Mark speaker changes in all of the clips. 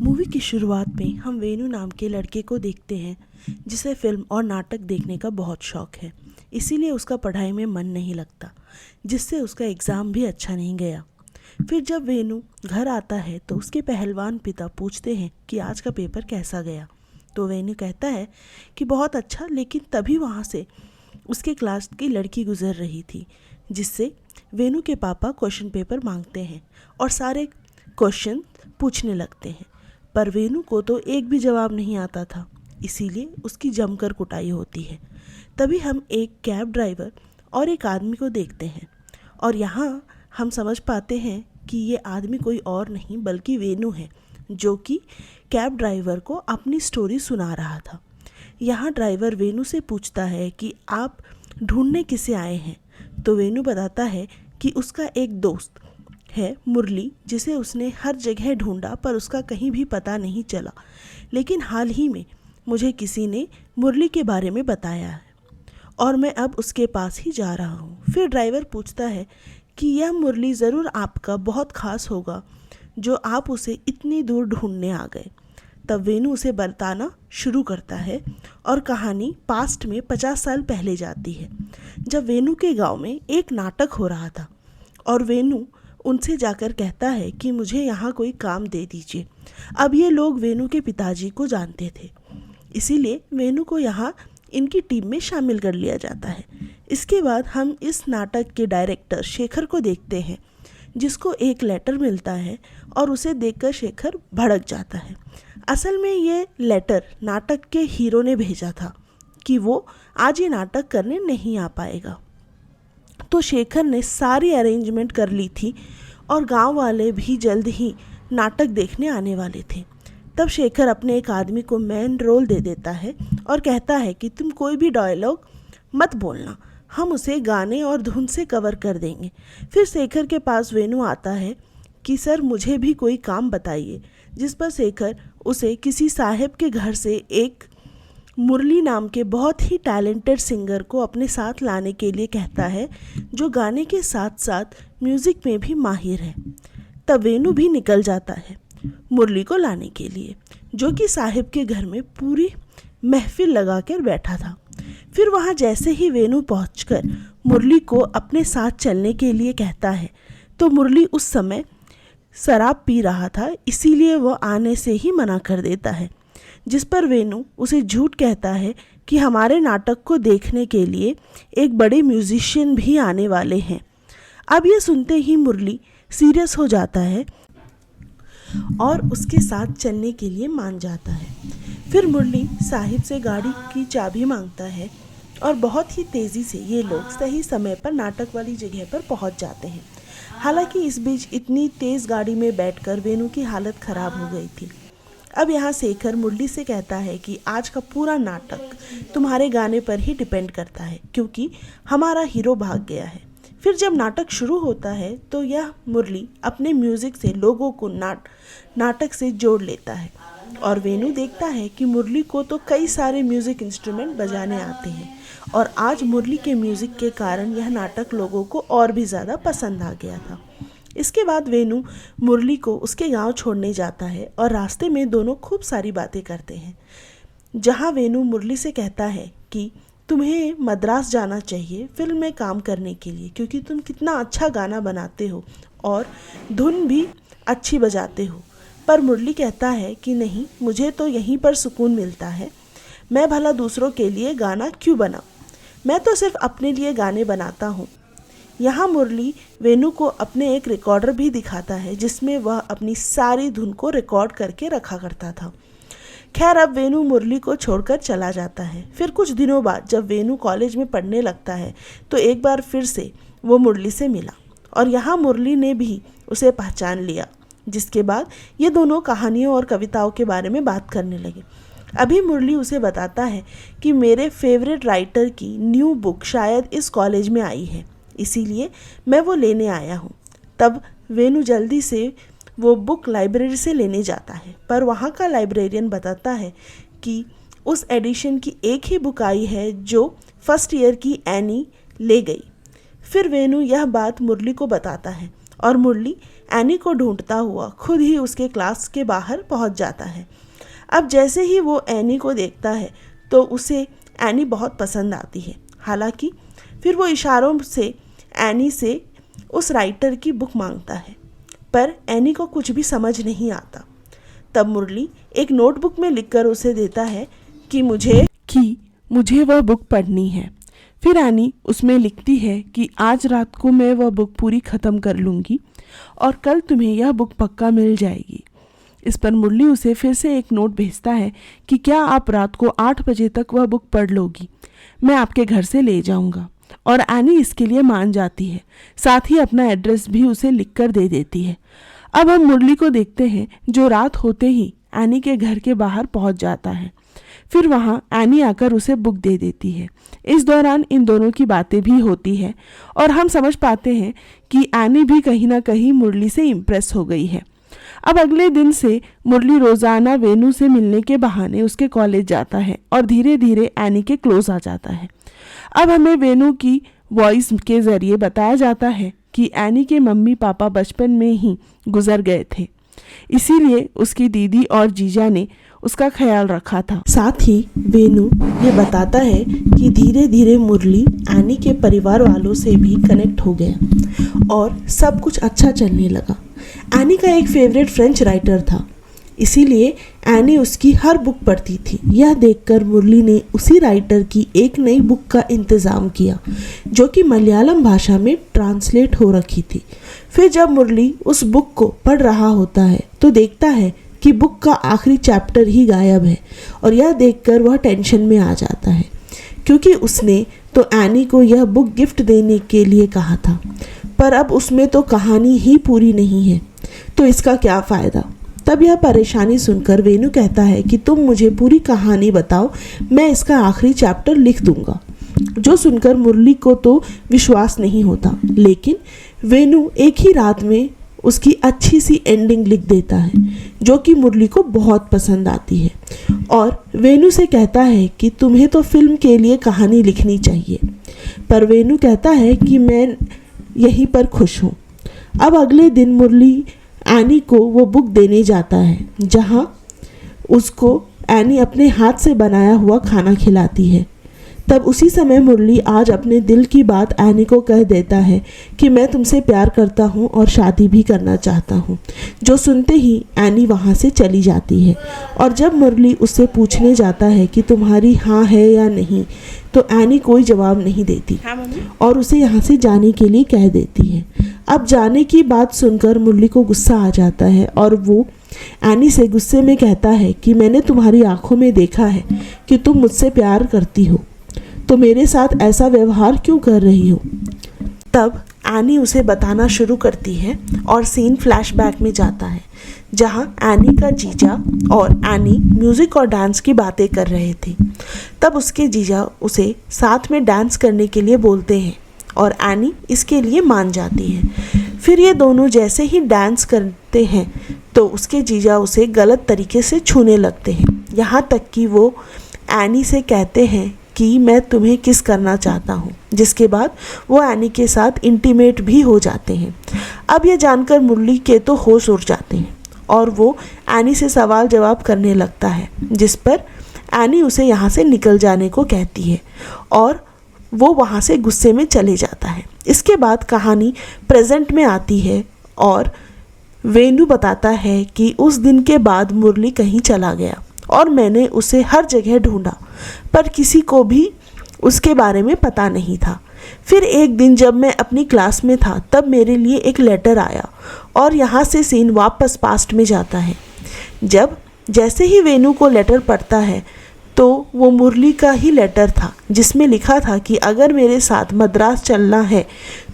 Speaker 1: Movie की शुरुआत में हम वेणु नाम के लड़के को देखते हैं जिसे फिल्म और नाटक देखने का बहुत शौक है। इसीलिए उसका पढ़ाई में मन नहीं लगता, जिससे उसका एग्ज़ाम भी अच्छा नहीं गया। फिर जब वेणु घर आता है तो उसके पहलवान पिता पूछते हैं कि आज का पेपर कैसा गया। तो वेणु कहता है कि बहुत अच्छा, लेकिन तभी वहाँ से उसके क्लास की लड़की गुजर रही थी, जिससे वेणु के पापा क्वेश्चन पेपर मांगते हैं और सारे क्वेश्चन पूछने लगते हैं। पर वेणु को तो एक भी जवाब नहीं आता था, इसीलिए उसकी जमकर कुटाई होती है। तभी हम एक कैब ड्राइवर और एक आदमी को देखते हैं और यहाँ हम समझ पाते हैं कि ये आदमी कोई और नहीं बल्कि वेणु है, जो कि कैब ड्राइवर को अपनी स्टोरी सुना रहा था। यहाँ ड्राइवर वेणु से पूछता है कि आप ढूंढने किसे आए हैं। तो वेणु बताता है कि उसका एक दोस्त है मुरली, जिसे उसने हर जगह ढूंढा पर उसका कहीं भी पता नहीं चला, लेकिन हाल ही में मुझे किसी ने मुरली के बारे में बताया है और मैं अब उसके पास ही जा रहा हूँ। फिर ड्राइवर पूछता है कि यह मुरली ज़रूर आपका बहुत ख़ास होगा जो आप उसे इतनी दूर ढूंढने आ गए। तब वेणु उसे बताना शुरू करता है और कहानी पास्ट में 50 साल पहले जाती है, जब वेणु के गांव में एक नाटक हो रहा था और वेणु उनसे जाकर कहता है कि मुझे यहाँ कोई काम दे दीजिए। अब ये लोग वेणु के पिताजी को जानते थे, इसीलिए वेणु को यहाँ इनकी टीम में शामिल कर लिया जाता है। इसके बाद हम इस नाटक के डायरेक्टर शेखर को देखते हैं, जिसको एक लेटर मिलता है और उसे देखकर शेखर भड़क जाता है। असल में ये लेटर नाटक के हीरो ने भेजा था कि वो आज ये नाटक करने नहीं आ पाएगा। तो शेखर ने सारी अरेंजमेंट कर ली थी और गांव वाले भी जल्द ही नाटक देखने आने वाले थे। तब शेखर अपने एक आदमी को मेन रोल दे देता है और कहता है कि तुम कोई भी डायलॉग मत बोलना, हम उसे गाने और धुन से कवर कर देंगे। फिर शेखर के पास वेणु आता है कि सर मुझे भी कोई काम बताइए, जिस पर शेखर उसे किसी साहब के घर से एक मुरली नाम के बहुत ही टैलेंटेड सिंगर को अपने साथ लाने के लिए कहता है, जो गाने के साथ साथ म्यूज़िक में भी माहिर है। तब वेणु भी निकल जाता है मुरली को लाने के लिए, जो कि साहिब के घर में पूरी महफिल लगाकर बैठा था। फिर वहाँ जैसे ही वेणु पहुंचकर मुरली को अपने साथ चलने के लिए कहता है, तो मुरली उस समय शराब पी रहा था, इसीलिए वह आने से ही मना कर देता है। जिस पर वेणु उसे झूठ कहता है कि हमारे नाटक को देखने के लिए एक बड़े म्यूजिशियन भी आने वाले हैं। अब ये सुनते ही मुरली सीरियस हो जाता है और उसके साथ चलने के लिए मान जाता है। फिर मुरली साहिब से गाड़ी की चाबी मांगता है और बहुत ही तेज़ी से ये लोग सही समय पर नाटक वाली जगह पर पहुंच जाते हैं। हालांकि इस बीच इतनी तेज़ गाड़ी में बैठकर वेणु की हालत ख़राब हो गई थी। अब यहाँ शेखर मुरली से कहता है कि आज का पूरा नाटक तुम्हारे गाने पर ही डिपेंड करता है, क्योंकि हमारा हीरो भाग गया है। फिर जब नाटक शुरू होता है तो यह मुरली अपने म्यूज़िक से लोगों को नाटक से जोड़ लेता है और वेणु देखता है कि मुरली को तो कई सारे म्यूज़िक इंस्ट्रूमेंट बजाने आते हैं और आज मुरली के म्यूज़िक के कारण यह नाटक लोगों को और भी ज़्यादा पसंद आ गया था। इसके बाद वेणु मुरली को उसके गांव छोड़ने जाता है और रास्ते में दोनों खूब सारी बातें करते हैं, जहां वेणु मुरली से कहता है कि तुम्हें मद्रास जाना चाहिए फिल्म में काम करने के लिए, क्योंकि तुम कितना अच्छा गाना बनाते हो और धुन भी अच्छी बजाते हो। पर मुरली कहता है कि नहीं, मुझे तो यहीं पर सुकून मिलता है, मैं भला दूसरों के लिए गाना क्यों बनाऊं, मैं तो सिर्फ अपने लिए गाने बनाता हूँ। यहाँ मुरली वेणु को अपने एक रिकॉर्डर भी दिखाता है, जिसमें वह अपनी सारी धुन को रिकॉर्ड करके रखा करता था। खैर, अब वेणु मुरली को छोड़कर चला जाता है। फिर कुछ दिनों बाद जब वेणु कॉलेज में पढ़ने लगता है तो एक बार फिर से वो मुरली से मिला और यहाँ मुरली ने भी उसे पहचान लिया, जिसके बाद ये दोनों कहानियों और कविताओं के बारे में बात करने लगे। अभी मुरली उसे बताता है कि मेरे फेवरेट राइटर की न्यू बुक शायद इस कॉलेज में आई है, इसीलिए मैं वो लेने आया हूँ। तब वेणु जल्दी से वो बुक लाइब्रेरी से लेने जाता है, पर वहाँ का लाइब्रेरियन बताता है कि उस एडिशन की एक ही बुक आई है जो फर्स्ट ईयर की एनी ले गई। फिर वेणु यह बात मुरली को बताता है और मुरली एनी को ढूंढता हुआ खुद ही उसके क्लास के बाहर पहुंच जाता है। अब जैसे ही वो एनी को देखता है तो उसे एनी बहुत पसंद आती है। हालांकि फिर वो इशारों से एनी से उस राइटर की बुक मांगता है, पर एनी को कुछ भी समझ नहीं आता। तब मुरली एक नोटबुक में लिखकर उसे देता है कि मुझे वह बुक पढ़नी है। फिर एनी उसमें लिखती है कि आज रात को मैं वह बुक पूरी ख़त्म कर लूँगी और कल तुम्हें यह बुक पक्का मिल जाएगी। इस पर मुरली उसे फिर से एक नोट भेजता है कि क्या आप रात को 8 बजे तक वह बुक पढ़ लोगी, मैं आपके घर से ले जाऊंगा। और एनी इसके लिए मान जाती है, साथ ही अपना एड्रेस भी उसे लिखकर दे देती है। अब हम मुरली को देखते हैं जो रात होते ही एनी के घर के बाहर पहुंच जाता है। फिर वहां एनी आकर उसे बुक दे देती है। इस दौरान इन दोनों की बातें भी होती है और हम समझ पाते हैं कि एनी भी कहीं ना कहीं मुरली से इम्प्रेस हो गई है। अब अगले दिन से मुरली रोज़ाना वेनू से मिलने के बहाने उसके कॉलेज जाता है और धीरे धीरे एनी के क्लोज आ जाता है। अब हमें वेनू की वॉइस के ज़रिए बताया जाता है कि एनी के मम्मी पापा बचपन में ही गुजर गए थे, इसीलिए उसकी दीदी और जीजा ने उसका ख्याल रखा था। साथ ही वेनू ये बताता है कि धीरे धीरे मुरली एनी के परिवार वालों से भी कनेक्ट हो गया और सब कुछ अच्छा चलने लगा। एनी का एक फेवरेट फ्रेंच राइटर था, इसीलिए एनी उसकी हर बुक पढ़ती थी। यह देखकर मुरली ने उसी राइटर की एक नई बुक का इंतज़ाम किया जो कि मलयालम भाषा में ट्रांसलेट हो रखी थी। फिर जब मुरली उस बुक को पढ़ रहा होता है तो देखता है कि बुक का आखिरी चैप्टर ही गायब है और यह देखकर वह टेंशन में आ जाता है, क्योंकि उसने तो एनी को यह बुक गिफ्ट देने के लिए कहा था, पर अब उसमें तो कहानी ही पूरी नहीं है, तो इसका क्या फ़ायदा। तब यह परेशानी सुनकर वेनू कहता है कि तुम मुझे पूरी कहानी बताओ, मैं इसका आखिरी चैप्टर लिख दूंगा। जो सुनकर मुरली को तो विश्वास नहीं होता, लेकिन वेनू एक ही रात में उसकी अच्छी सी एंडिंग लिख देता है जो कि मुरली को बहुत पसंद आती है और वेनू से कहता है कि तुम्हें तो फिल्म के लिए कहानी लिखनी चाहिए, पर वेनू कहता है कि मैं यहीं पर खुश हूँ। अब अगले दिन मुरली एनी को वो बुक देने जाता है जहाँ उसको एनी अपने हाथ से बनाया हुआ खाना खिलाती है। तब उसी समय मुरली आज अपने दिल की बात एनी को कह देता है कि मैं तुमसे प्यार करता हूँ और शादी भी करना चाहता हूँ, जो सुनते ही एनी वहाँ से चली जाती है। और जब मुरली उससे पूछने जाता है कि तुम्हारी हाँ है या नहीं, तो एनी कोई जवाब नहीं देती और उसे यहाँ से जाने के लिए कह देती है। अब जाने की बात सुनकर मुरली को गुस्सा आ जाता है और वो एनी से गुस्से में कहता है कि मैंने तुम्हारी आंखों में देखा है कि तुम मुझसे प्यार करती हो, तो मेरे साथ ऐसा व्यवहार क्यों कर रही हो। तब एनी उसे बताना शुरू करती है और सीन फ्लैशबैक में जाता है जहां एनी का जीजा और एनी म्यूज़िक और डांस की बातें कर रहे थे। तब उसके जीजा उसे साथ में डांस करने के लिए बोलते हैं और एनी इसके लिए मान जाती है। फिर ये दोनों जैसे ही डांस करते हैं तो उसके जीजा उसे गलत तरीके से छूने लगते हैं, यहाँ तक कि वो एनी से कहते हैं कि मैं तुम्हें किस करना चाहता हूँ, जिसके बाद वो एनी के साथ इंटीमेट भी हो जाते हैं। अब ये जानकर मुरली के तो होश उड़ जाते हैं और वो एनी से सवाल जवाब करने लगता है, जिस पर एनी उसे यहाँ से निकल जाने को कहती है और वो वहाँ से गुस्से में चले जाता है। इसके बाद कहानी प्रेजेंट में आती है और वेनू बताता है कि उस दिन के बाद मुरली कहीं चला गया और मैंने उसे हर जगह ढूंढा, पर किसी को भी उसके बारे में पता नहीं था। फिर एक दिन जब मैं अपनी क्लास में था तब मेरे लिए एक लेटर आया और यहाँ से सीन वापस पास्ट में जाता है। जैसे ही वेनू को लेटर पढ़ता है तो वो मुरली का ही लेटर था, जिसमें लिखा था कि अगर मेरे साथ मद्रास चलना है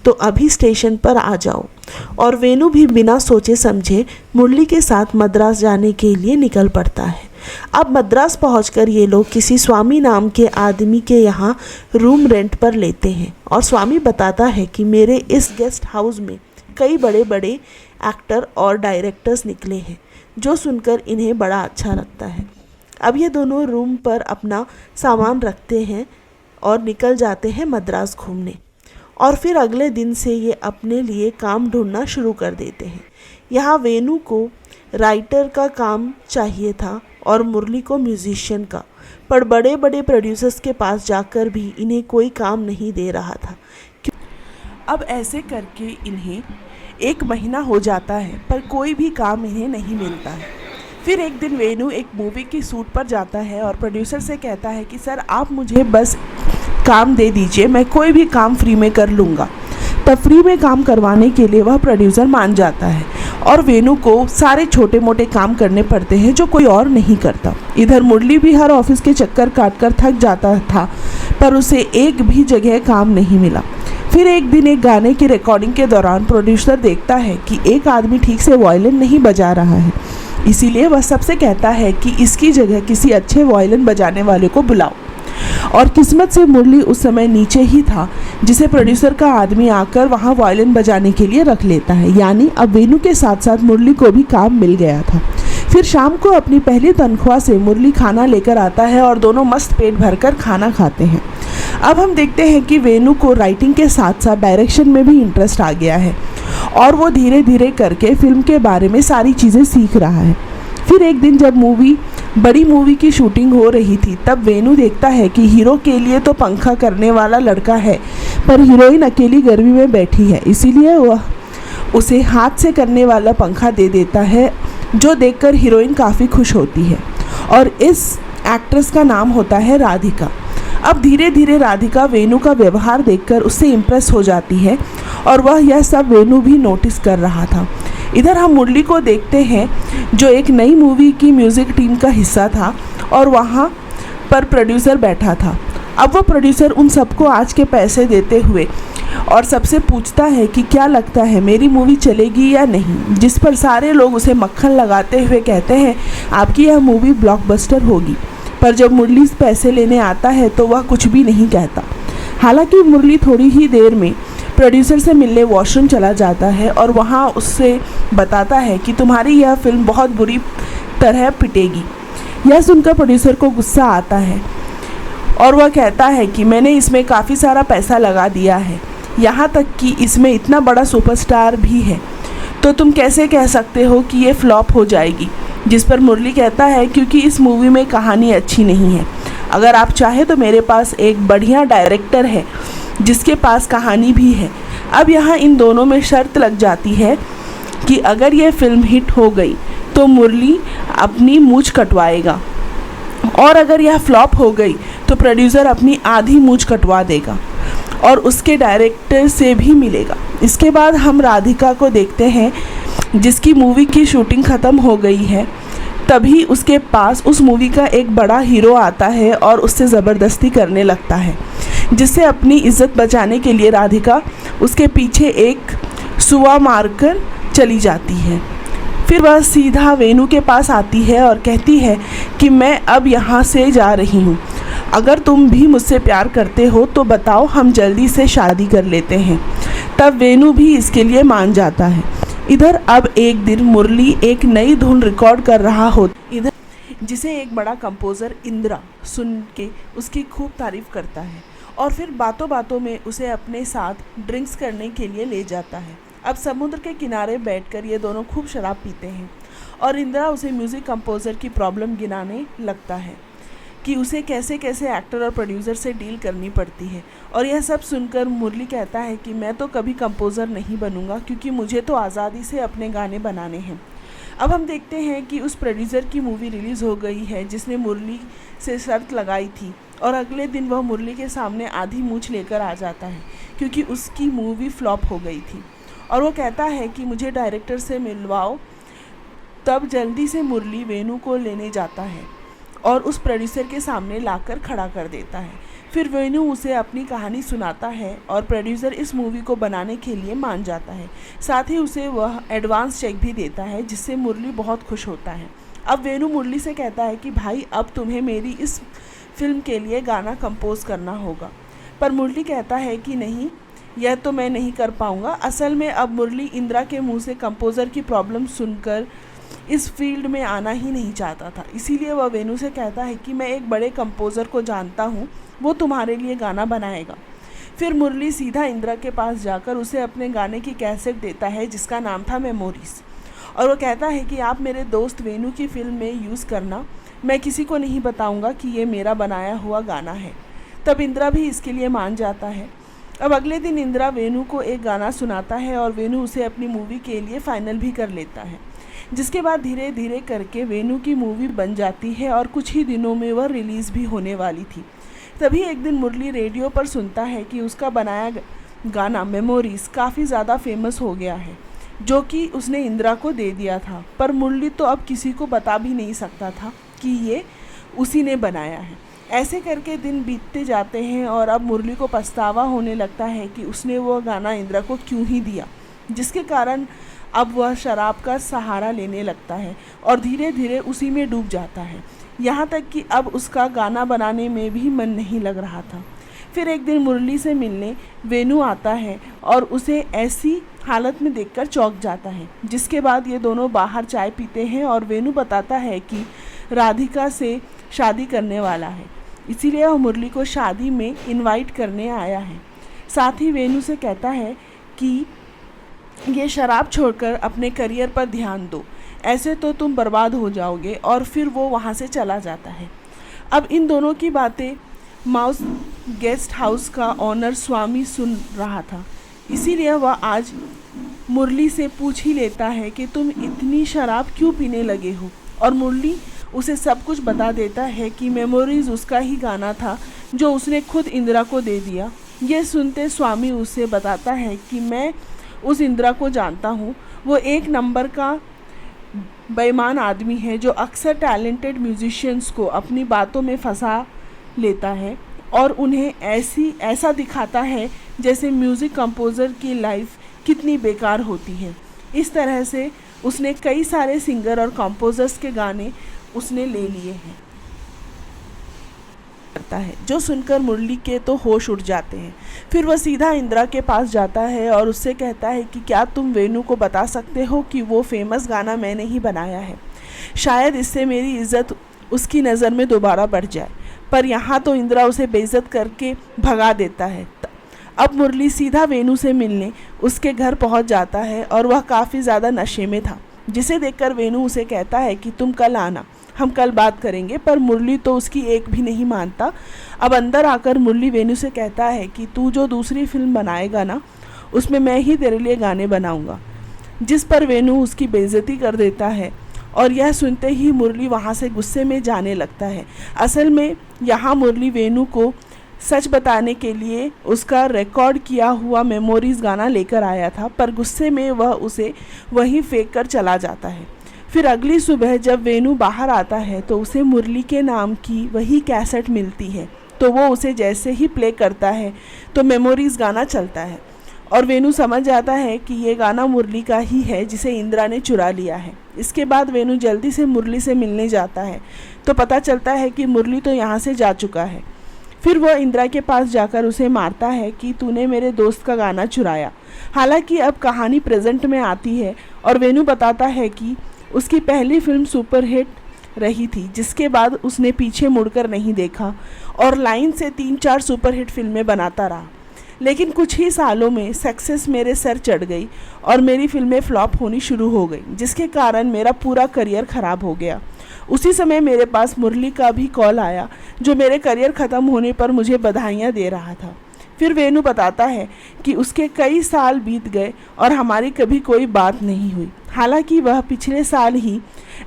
Speaker 1: तो अभी स्टेशन पर आ जाओ। और वेनू भी बिना सोचे समझे मुरली के साथ मद्रास जाने के लिए निकल पड़ता है। अब मद्रास पहुंचकर ये लोग किसी स्वामी नाम के आदमी के यहाँ रूम रेंट पर लेते हैं और स्वामी बताता है कि मेरे इस गेस्ट हाउस में कई बड़े बड़े एक्टर और डायरेक्टर्स निकले हैं, जो सुनकर इन्हें बड़ा अच्छा लगता है। अब ये दोनों रूम पर अपना सामान रखते हैं और निकल जाते हैं मद्रास घूमने। और फिर अगले दिन से ये अपने लिए काम ढूंढना शुरू कर देते हैं। यहाँ वेणु को राइटर का काम चाहिए था और मुरली को म्यूजिशियन का, पर बड़े बड़े प्रोड्यूसर्स के पास जाकर भी इन्हें कोई काम नहीं दे रहा था। अब ऐसे करके इन्हें 1 महीना हो जाता है पर कोई भी काम इन्हें नहीं मिलता है। फिर एक दिन वेणु एक मूवी की शूट पर जाता है और प्रोड्यूसर से कहता है कि सर आप मुझे बस काम दे दीजिए, मैं कोई भी काम फ्री में कर लूँगा। तब फ्री में काम करवाने के लिए वह प्रोड्यूसर मान जाता है और वेणु को सारे छोटे मोटे काम करने पड़ते हैं जो कोई और नहीं करता। इधर मुरली भी हर ऑफिस के चक्कर काट कर थक जाता था पर उसे एक भी जगह काम नहीं मिला। फिर एक दिन एक गाने की रिकॉर्डिंग के दौरान प्रोड्यूसर देखता है कि एक आदमी ठीक से वायलिन नहीं बजा रहा है, इसीलिए वह सबसे कहता है कि इसकी जगह किसी अच्छे वायलिन बजाने वाले को बुलाओ। और किस्मत से मुरली उस समय नीचे ही था, जिसे प्रोड्यूसर का आदमी आकर वहाँ वायलिन बजाने के लिए रख लेता है। यानी अब वेणु के साथ साथ मुरली को भी काम मिल गया था। फिर शाम को अपनी पहली तनख्वाह से मुरली खाना लेकर आता है और दोनों मस्त पेट भरकर खाना खाते हैं। अब हम देखते हैं कि वेणु को राइटिंग के साथ साथ डायरेक्शन में भी इंटरेस्ट आ गया है और वो धीरे धीरे करके फिल्म के बारे में सारी चीज़ें सीख रहा है। फिर एक दिन जब बड़ी मूवी की शूटिंग हो रही थी तब वेणु देखता है कि हीरो के लिए तो पंखा करने वाला लड़का है पर हीरोइन अकेली गर्मी में बैठी है, इसीलिए वह उसे हाथ से करने वाला पंखा दे देता है, जो देखकर हीरोइन काफ़ी खुश होती है। और इस एक्ट्रेस का नाम होता है राधिका। अब धीरे धीरे राधिका वेणु का व्यवहार देखकर उससे इम्प्रेस हो जाती है और वह यह सब वेणु भी नोटिस कर रहा था। इधर हम मुरली को देखते हैं जो एक नई मूवी की म्यूज़िक टीम का हिस्सा था और वहाँ पर प्रोड्यूसर बैठा था। अब वो प्रोड्यूसर उन सबको आज के पैसे देते हुए और सबसे पूछता है कि क्या लगता है मेरी मूवी चलेगी या नहीं, जिस पर सारे लोग उसे मक्खन लगाते हुए कहते हैं आपकी यह मूवी ब्लॉकबस्टर होगी। पर जब मुरली पैसे लेने आता है तो वह कुछ भी नहीं कहता। हालांकि मुरली थोड़ी ही देर में प्रोड्यूसर से मिलने वॉशरूम चला जाता है और वहाँ उससे बताता है कि तुम्हारी यह फिल्म बहुत बुरी तरह पिटेगी। यह सुनकर प्रोड्यूसर को गुस्सा आता है और वह कहता है कि मैंने इसमें काफ़ी सारा पैसा लगा दिया है, यहाँ तक कि इसमें इतना बड़ा सुपरस्टार भी है, तो तुम कैसे कह सकते हो कि ये फ्लॉप हो जाएगी। जिस पर मुरली कहता है क्योंकि इस मूवी में कहानी अच्छी नहीं है, अगर आप चाहे तो मेरे पास एक बढ़िया डायरेक्टर है जिसके पास कहानी भी है। अब यहाँ इन दोनों में शर्त लग जाती है कि अगर ये फिल्म हिट हो गई तो मुरली अपनी मूंछ कटवाएगा और अगर यह फ्लॉप हो गई तो प्रोड्यूसर अपनी आधी मूंछ कटवा देगा और उसके डायरेक्टर से भी मिलेगा। इसके बाद हम राधिका को देखते हैं जिसकी मूवी की शूटिंग ख़त्म हो गई है। तभी उसके पास उस मूवी का एक बड़ा हीरो आता है और उससे ज़बरदस्ती करने लगता है, जिससे अपनी इज्जत बचाने के लिए राधिका उसके पीछे एक सुआ मारकर चली जाती है। फिर वह सीधा वेणु के पास आती है और कहती है कि मैं अब यहाँ से जा रही हूँ, अगर तुम भी मुझसे प्यार करते हो तो बताओ, हम जल्दी से शादी कर लेते हैं। तब वेणु भी इसके लिए मान जाता है। इधर अब एक दिन मुरली एक नई धुन रिकॉर्ड कर रहा हो, इधर जिसे एक बड़ा कंपोज़र इंदिरा सुन के उसकी खूब तारीफ़ करता है और फिर बातों बातों में उसे अपने साथ ड्रिंक्स करने के लिए ले जाता है। अब समुद्र के किनारे बैठकर ये दोनों खूब शराब पीते हैं और इंदिरा उसे म्यूज़िक कंपोज़र की प्रॉब्लम गिनाने लगता है कि उसे कैसे कैसे एक्टर और प्रोड्यूसर से डील करनी पड़ती है। और यह सब सुनकर मुरली कहता है कि मैं तो कभी कंपोज़र नहीं बनूंगा क्योंकि मुझे तो आज़ादी से अपने गाने बनाने हैं। अब हम देखते हैं कि उस प्रोड्यूसर की मूवी रिलीज़ हो गई है जिसने मुरली से शर्त लगाई थी और अगले दिन वह मुरली के सामने आधी मूंछ लेकर आ जाता है क्योंकि उसकी मूवी फ्लॉप हो गई थी और वो कहता है कि मुझे डायरेक्टर से मिलवाओ। तब जल्दी से मुरली वेणु को लेने जाता है और उस प्रोड्यूसर के सामने लाकर खड़ा कर देता है। फिर वेणु उसे अपनी कहानी सुनाता है और प्रोड्यूसर इस मूवी को बनाने के लिए मान जाता है। साथ ही उसे वह एडवांस चेक भी देता है जिससे मुरली बहुत खुश होता है। अब वेणु मुरली से कहता है कि भाई अब तुम्हें मेरी इस फिल्म के लिए गाना कंपोज करना होगा, पर मुरली कहता है कि नहीं, यह तो मैं नहीं कर पाऊँगा। असल में अब मुरली इंदिरा के मुँह से कंपोज़र की प्रॉब्लम सुनकर इस फील्ड में आना ही नहीं चाहता था, इसीलिए वह वेणु से कहता है कि मैं एक बड़े कंपोज़र को जानता हूँ, वो तुम्हारे लिए गाना बनाएगा। फिर मुरली सीधा इंदिरा के पास जाकर उसे अपने गाने की कैसेट देता है जिसका नाम था मेमोरीज़, और वो कहता है कि आप मेरे दोस्त वेणु की फ़िल्म में यूज़ करना, मैं किसी को नहीं बताऊंगा कि ये मेरा बनाया हुआ गाना है। तब इंदिरा भी इसके लिए मान जाता है। अब अगले दिन इंदिरा वेणु को एक गाना सुनाता है और वेणु उसे अपनी मूवी के लिए फ़ाइनल भी कर लेता है, जिसके बाद धीरे धीरे करके वेणु की मूवी बन जाती है और कुछ ही दिनों में वह रिलीज़ भी होने वाली थी। तभी एक दिन मुरली रेडियो पर सुनता है कि उसका बनाया गाना मेमोरीज़ काफ़ी ज़्यादा फेमस हो गया है, जो कि उसने इंदिरा को दे दिया था। पर मुरली तो अब किसी को बता भी नहीं सकता था कि ये उसी ने बनाया है। ऐसे करके दिन बीतते जाते हैं और अब मुरली को पछतावा होने लगता है कि उसने वो गाना इंदिरा को क्यों ही दिया, जिसके कारण अब वह शराब का सहारा लेने लगता है और धीरे धीरे उसी में डूब जाता है, यहाँ तक कि अब उसका गाना बनाने में भी मन नहीं लग रहा था। फिर एक दिन मुरली से मिलने वेणु आता है और उसे ऐसी हालत में देखकर चौंक जाता है, जिसके बाद ये दोनों बाहर चाय पीते हैं और वेणु बताता है कि राधिका से शादी करने वाला है, इसीलिए वह मुरली को शादी में इनवाइट करने आया है। साथ ही वेणु से कहता है कि ये शराब छोड़कर अपने करियर पर ध्यान दो, ऐसे तो तुम बर्बाद हो जाओगे, और फिर वो वहाँ से चला जाता है। अब इन दोनों की बातें माउस गेस्ट हाउस का ऑनर स्वामी सुन रहा था, इसीलिए वह आज मुरली से पूछ ही लेता है कि तुम इतनी शराब क्यों पीने लगे हो, और मुरली उसे सब कुछ बता देता है कि मेमोरीज़ उसका ही गाना था जो उसने खुद इंदिरा को दे दिया। ये सुनते स्वामी उसे बताता है कि मैं उस इंदिरा को जानता हूँ, वो एक नंबर का बेईमान आदमी है जो अक्सर टैलेंटेड म्यूजिशियंस को अपनी बातों में फंसा लेता है और उन्हें ऐसा दिखाता है जैसे म्यूज़िक कंपोज़र की लाइफ कितनी बेकार होती है। इस तरह से उसने कई सारे सिंगर और कंपोज़र्स के गाने उसने ले लिए हैं करता है, जो सुनकर मुरली के तो होश उड़ जाते हैं। फिर वह सीधा इंदिरा के पास जाता है और उससे कहता है कि क्या तुम वेणु को बता सकते हो कि वो फेमस गाना मैंने ही बनाया है, शायद इससे मेरी इज्जत उसकी नज़र में दोबारा बढ़ जाए। पर यहाँ तो इंदिरा उसे बेइज्जत करके भगा देता है। अब मुरली सीधा वेणु से मिलने उसके घर पहुँच जाता है और वह काफ़ी ज़्यादा नशे में था, जिसे देखकर वेणु उसे कहता है कि तुम कल आना, हम कल बात करेंगे। पर मुरली तो उसकी एक भी नहीं मानता। अब अंदर आकर मुरली वेणु से कहता है कि तू जो दूसरी फिल्म बनाएगा ना, उसमें मैं ही तेरे लिए गाने बनाऊंगा, जिस पर वेणु उसकी बेइज्जती कर देता है। और यह सुनते ही मुरली वहाँ से गुस्से में जाने लगता है। असल में यहाँ मुरली वेणु को सच बताने के लिए उसका रिकॉर्ड किया हुआ मेमोरीज़ गाना लेकर आया था, पर गुस्से में वह उसे वहीं फेंक कर चला जाता है। फिर अगली सुबह जब वेणु बाहर आता है तो उसे मुरली के नाम की वही कैसेट मिलती है, तो वो उसे जैसे ही प्ले करता है तो मेमोरीज़ गाना चलता है और वेणु समझ जाता है कि ये गाना मुरली का ही है जिसे इंदिरा ने चुरा लिया है। इसके बाद वेणु जल्दी से मुरली से मिलने जाता है तो पता चलता है कि मुरली तो यहाँ से जा चुका है। फिर वह इंदिरा के पास जाकर उसे मारता है कि तूने मेरे दोस्त का गाना चुराया। हालांकि अब कहानी प्रेजेंट में आती है और वेणु बताता है कि उसकी पहली फिल्म सुपरहिट रही थी, जिसके बाद उसने पीछे मुड़कर नहीं देखा और लाइन से 3-4 सुपरहिट फिल्में बनाता रहा। लेकिन कुछ ही सालों में सक्सेस मेरे सर चढ़ गई और मेरी फिल्में फ्लॉप होनी शुरू हो गई, जिसके कारण मेरा पूरा करियर ख़राब हो गया। उसी समय मेरे पास मुरली का भी कॉल आया, जो मेरे करियर ख़त्म होने पर मुझे बधाइयाँ दे रहा था। फिर वेणु बताता है कि उसके कई साल बीत गए और हमारी कभी कोई बात नहीं हुई। हालांकि वह पिछले साल ही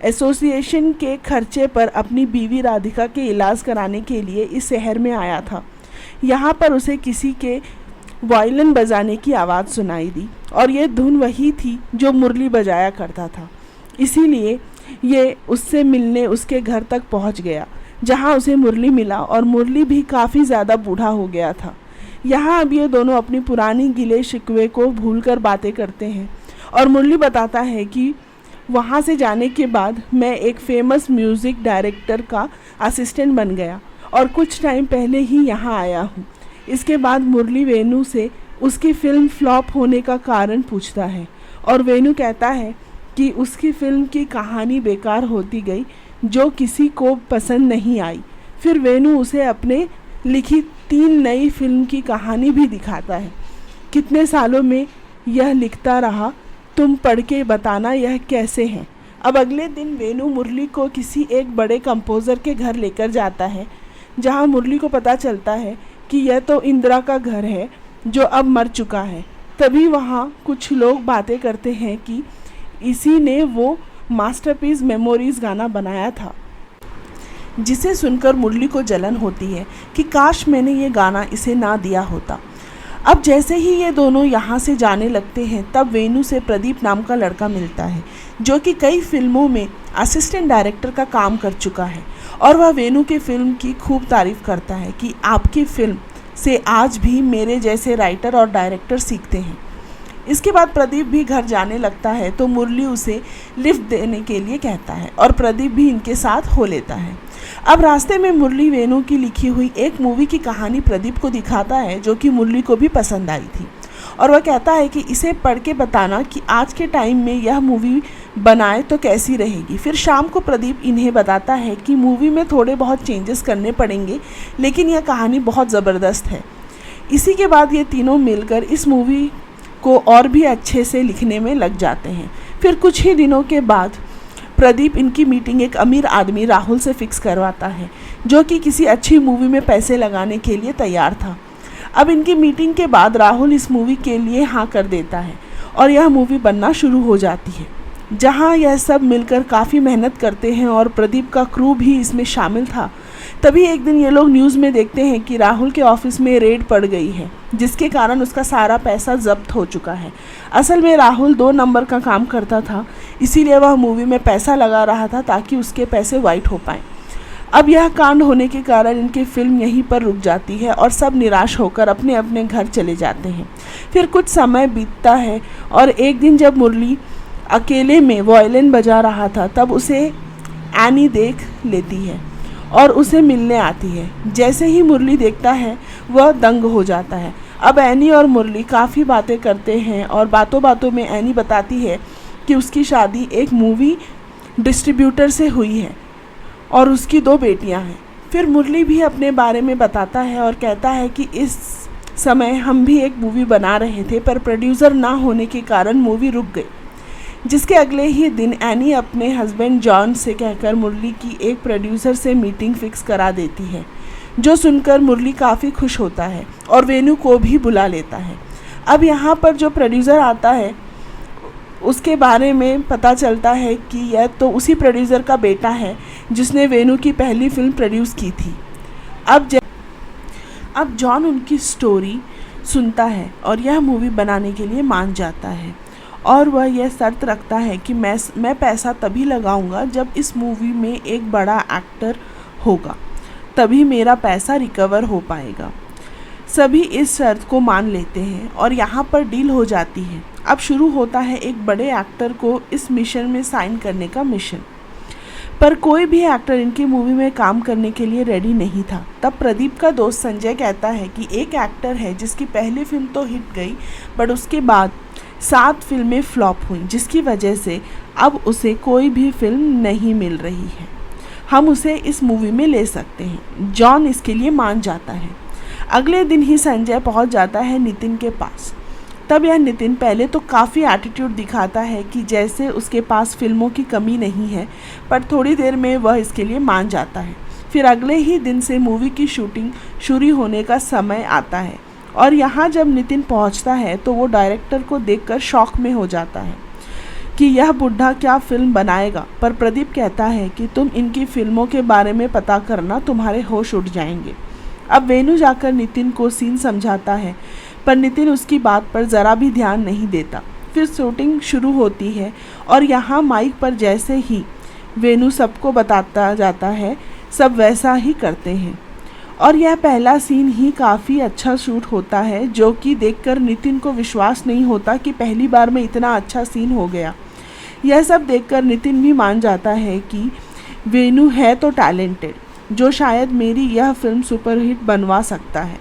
Speaker 1: एसोसिएशन के खर्चे पर अपनी बीवी राधिका के इलाज कराने के लिए इस शहर में आया था। यहाँ पर उसे किसी के वायलिन बजाने की आवाज़ सुनाई दी और ये धुन वही थी जो मुरली बजाया करता था। इसीलिए ये उससे मिलने उसके घर तक पहुँच गया, जहाँ उसे मुरली मिला और मुरली भी काफ़ी ज़्यादा बूढ़ा हो गया था। यहाँ अब ये दोनों अपनी पुरानी गिले शिकवे को भूलकर बातें करते हैं और मुरली बताता है कि वहाँ से जाने के बाद मैं एक फेमस म्यूज़िक डायरेक्टर का असिस्टेंट बन गया और कुछ टाइम पहले ही यहाँ आया हूँ। इसके बाद मुरली वेणु से उसकी फ़िल्म फ्लॉप होने का कारण पूछता है और वेणु कहता है कि उसकी फ़िल्म की कहानी बेकार होती गई, जो किसी को पसंद नहीं आई। फिर वेणु उसे अपने लिखी 3 नई फिल्म की कहानी भी दिखाता है। कितने सालों में यह लिखता रहा, तुम पढ़ के बताना यह कैसे है। अब अगले दिन वेणु मुरली को किसी एक बड़े कंपोज़र के घर लेकर जाता है, जहां मुरली को पता चलता है कि यह तो इंदिरा का घर है जो अब मर चुका है। तभी वहां कुछ लोग बातें करते हैं कि इसी ने वो मास्टरपीस मेमोरीज गाना बनाया था, जिसे सुनकर मुरली को जलन होती है कि काश मैंने ये गाना इसे ना दिया होता। अब जैसे ही ये दोनों यहाँ से जाने लगते हैं, तब वेणु से प्रदीप नाम का लड़का मिलता है, जो कि कई फिल्मों में असिस्टेंट डायरेक्टर का काम कर चुका है। और वह वेणु की फ़िल्म की खूब तारीफ़ करता है कि आपकी फ़िल्म से आज भी मेरे जैसे राइटर और डायरेक्टर सीखते हैं। इसके बाद प्रदीप भी घर जाने लगता है तो मुरली उसे लिफ्ट देने के लिए कहता है और प्रदीप भी इनके साथ हो लेता है। अब रास्ते में मुरली वेणु की लिखी हुई एक मूवी की कहानी प्रदीप को दिखाता है, जो कि मुरली को भी पसंद आई थी, और वह कहता है कि इसे पढ़ के बताना कि आज के टाइम में यह मूवी बनाए तो कैसी रहेगी। फिर शाम को प्रदीप इन्हें बताता है कि मूवी में थोड़े बहुत चेंजेस करने पड़ेंगे, लेकिन यह कहानी बहुत ज़बरदस्त है। इसी के बाद ये तीनों मिलकर इस मूवी को और भी अच्छे से लिखने में लग जाते हैं। फिर कुछ ही दिनों के बाद प्रदीप इनकी मीटिंग एक अमीर आदमी राहुल से फिक्स करवाता है, जो कि किसी अच्छी मूवी में पैसे लगाने के लिए तैयार था। अब इनकी मीटिंग के बाद राहुल इस मूवी के लिए हाँ कर देता है और यह मूवी बनना शुरू हो जाती है, जहाँ यह सब मिलकर काफ़ी मेहनत करते हैं और प्रदीप का क्रू भी इसमें शामिल था। तभी एक दिन ये लोग न्यूज़ में देखते हैं कि राहुल के ऑफिस में रेड पड़ गई है, जिसके कारण उसका सारा पैसा जब्त हो चुका है। असल में राहुल 2 नंबर का काम करता था, इसीलिए वह मूवी में पैसा लगा रहा था ताकि उसके पैसे वाइट हो पाएँ। अब यह कांड होने के कारण इनकी फिल्म यहीं पर रुक जाती है और सब निराश होकर अपने अपने घर चले जाते हैं। फिर कुछ समय बीतता है और एक दिन जब मुरली अकेले में वायलिन बजा रहा था, तब उसे एनी देख लेती है और उसे मिलने आती है। जैसे ही मुरली देखता है वह दंग हो जाता है। अब एनी और मुरली काफ़ी बातें करते हैं और बातों बातों में एनी बताती है कि उसकी शादी एक मूवी डिस्ट्रीब्यूटर से हुई है और उसकी 2 बेटियां हैं। फिर मुरली भी अपने बारे में बताता है और कहता है कि इस समय हम भी एक मूवी बना रहे थे, पर प्रोड्यूसर ना होने के कारण मूवी रुक गई। जिसके अगले ही दिन एनी अपने हस्बैंड जॉन से कहकर मुरली की एक प्रोड्यूसर से मीटिंग फिक्स करा देती है, जो सुनकर मुरली काफ़ी खुश होता है और वेणु को भी बुला लेता है। अब यहाँ पर जो प्रोड्यूसर आता है उसके बारे में पता चलता है कि यह तो उसी प्रोड्यूसर का बेटा है जिसने वेणु की पहली फिल्म प्रोड्यूस की थी। अब जॉन उनकी स्टोरी सुनता है और यह मूवी बनाने के लिए मान जाता है और वह यह शर्त रखता है कि मैं पैसा तभी लगाऊंगा जब इस मूवी में एक बड़ा एक्टर होगा, तभी मेरा पैसा रिकवर हो पाएगा। सभी इस शर्त को मान लेते हैं और यहाँ पर डील हो जाती है। अब शुरू होता है एक बड़े एक्टर को इस मिशन में साइन करने का मिशन, पर कोई भी एक्टर इनकी मूवी में काम करने के लिए रेडी नहीं था। तब प्रदीप का दोस्त संजय कहता है कि एक एक्टर है जिसकी पहली फिल्म तो हिट गई, बट उसके बाद 7 फिल्में फ्लॉप हुई, जिसकी वजह से अब उसे कोई भी फिल्म नहीं मिल रही है। हम उसे इस मूवी में ले सकते हैं। जॉन इसके लिए मान जाता है। अगले दिन ही संजय पहुंच जाता है नितिन के पास। तब यह नितिन पहले तो काफ़ी एटीट्यूड दिखाता है कि जैसे उसके पास फिल्मों की कमी नहीं है, पर थोड़ी देर में वह इसके लिए मान जाता है। फिर अगले ही दिन से मूवी की शूटिंग शुरू होने का समय आता है और यहाँ जब नितिन पहुँचता है तो वो डायरेक्टर को देखकर शॉक में हो जाता है कि यह बुढ़ा क्या फिल्म बनाएगा। पर प्रदीप कहता है कि तुम इनकी फिल्मों के बारे में पता करना, तुम्हारे होश उड़ जाएंगे। अब वेणु जाकर नितिन को सीन समझाता है, पर नितिन उसकी बात पर ज़रा भी ध्यान नहीं देता। फिर शूटिंग शुरू होती है और यहाँ माइक पर जैसे ही वेणु सबको बताता जाता है, सब वैसा ही करते हैं और यह पहला सीन ही काफ़ी अच्छा शूट होता है, जो कि देखकर नितिन को विश्वास नहीं होता कि पहली बार में इतना अच्छा सीन हो गया। यह सब देखकर नितिन भी मान जाता है कि वेणु है तो टैलेंटेड, जो शायद मेरी यह फिल्म सुपरहिट बनवा सकता है।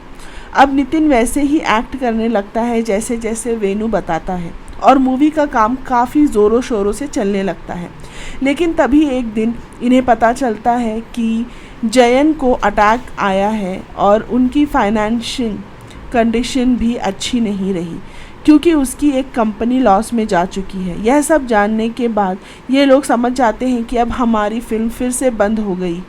Speaker 1: अब नितिन वैसे ही एक्ट करने लगता है जैसे जैसे वेणु बताता है और मूवी का काम काफ़ी ज़ोरों शोरों से चलने लगता है। लेकिन तभी एक दिन इन्हें पता चलता है कि
Speaker 2: जयन को अटैक आया है और उनकी फाइनेंशियल कंडीशन भी अच्छी नहीं रही क्योंकि उसकी एक कंपनी लॉस में जा चुकी है। यह सब जानने के बाद ये लोग समझ जाते हैं कि अब हमारी फिल्म फिर से बंद हो गई।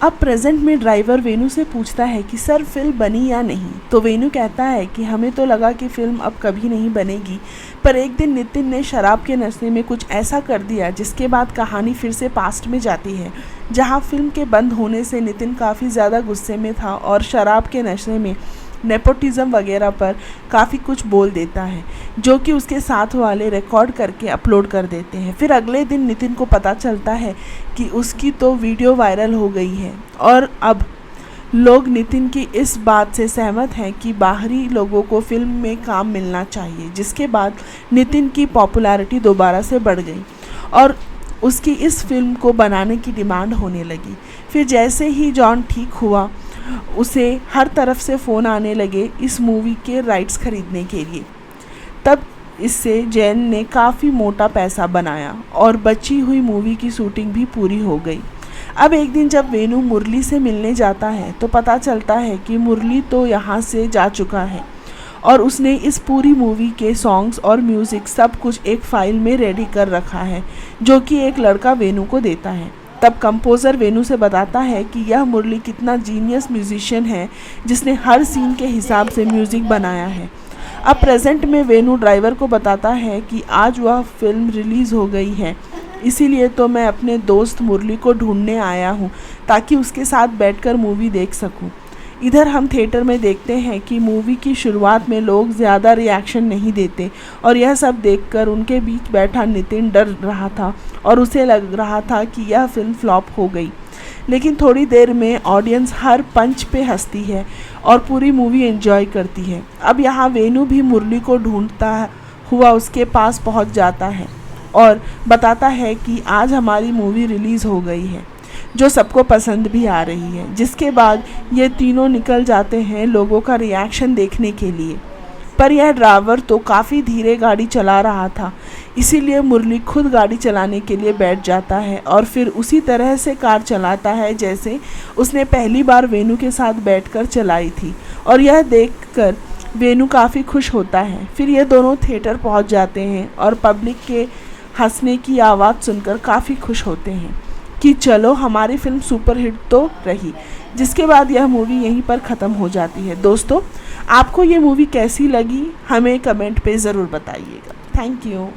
Speaker 2: अब प्रेजेंट में ड्राइवर वेनू से पूछता है कि सर फिल्म बनी या नहीं, तो वेनू कहता है कि हमें तो लगा कि फ़िल्म अब कभी नहीं बनेगी, पर एक दिन नितिन ने शराब के नशे में कुछ ऐसा कर दिया जिसके बाद कहानी फिर से पास्ट में जाती है, जहां फिल्म के बंद होने से नितिन काफ़ी ज़्यादा गुस्से में था और शराब के नशे में नेपोटिज़म वगैरह पर काफ़ी कुछ बोल देता है, जो कि उसके साथ वाले रिकॉर्ड करके अपलोड कर देते हैं। फिर अगले दिन नितिन को पता चलता है कि उसकी तो वीडियो वायरल हो गई है और अब लोग नितिन की इस बात से सहमत हैं कि बाहरी लोगों को फिल्म में काम मिलना चाहिए, जिसके बाद नितिन की पॉपुलैरिटी दोबारा से बढ़ गई और उसकी इस फिल्म को बनाने की डिमांड होने लगी। फिर जैसे ही जॉन ठीक हुआ उसे हर तरफ से फ़ोन आने लगे इस मूवी के राइट्स खरीदने के लिए। तब इससे जैन ने काफ़ी मोटा पैसा बनाया और बची हुई मूवी की शूटिंग भी पूरी हो गई। अब एक दिन जब वेनू मुरली से मिलने जाता है तो पता चलता है कि मुरली तो यहाँ से जा चुका है और उसने इस पूरी मूवी के सॉन्ग्स और म्यूज़िक सब कुछ एक फ़ाइल में रेडी कर रखा है, जो कि एक लड़का वेनू को देता है। तब कंपोज़र वेनू से बताता है कि यह मुरली कितना जीनियस म्यूजिशियन है जिसने हर सीन के हिसाब से म्यूज़िक बनाया है। अब प्रेजेंट में वेनू ड्राइवर को बताता है कि आज वह फिल्म रिलीज़ हो गई है, इसीलिए तो मैं अपने दोस्त मुरली को ढूंढने आया हूँ ताकि उसके साथ बैठकर मूवी देख सकूँ। इधर हम थिएटर में देखते हैं कि मूवी की शुरुआत में लोग ज़्यादा रिएक्शन नहीं देते और यह सब देखकर उनके बीच बैठा नितिन डर रहा था और उसे लग रहा था कि यह फिल्म फ्लॉप हो गई। लेकिन थोड़ी देर में ऑडियंस हर पंच पे हंसती है और पूरी मूवी एंजॉय करती है। अब यहाँ वेनू भी मुरली को ढूंढता हुआ उसके पास पहुँच जाता है और बताता है कि आज हमारी मूवी रिलीज़ हो गई है, जो सबको पसंद भी आ रही है। जिसके बाद ये तीनों निकल जाते हैं लोगों का रिएक्शन देखने के लिए, पर यह ड्राइवर तो काफ़ी धीरे गाड़ी चला रहा था, इसीलिए मुरली खुद गाड़ी चलाने के लिए बैठ जाता है और फिर उसी तरह से कार चलाता है जैसे उसने पहली बार वेनू के साथ बैठकर चलाई थी और यह देखकर वेनू काफ़ी खुश होता है। फिर ये दोनों थिएटर पहुंच जाते हैं और पब्लिक के हंसने की आवाज़ सुनकर काफ़ी खुश होते हैं कि चलो हमारी फिल्म सुपरहिट तो रही। जिसके बाद यह मूवी यहीं पर ख़त्म हो जाती है। दोस्तों, आपको ये मूवी कैसी लगी हमें कमेंट पे ज़रूर बताइएगा। Thank you.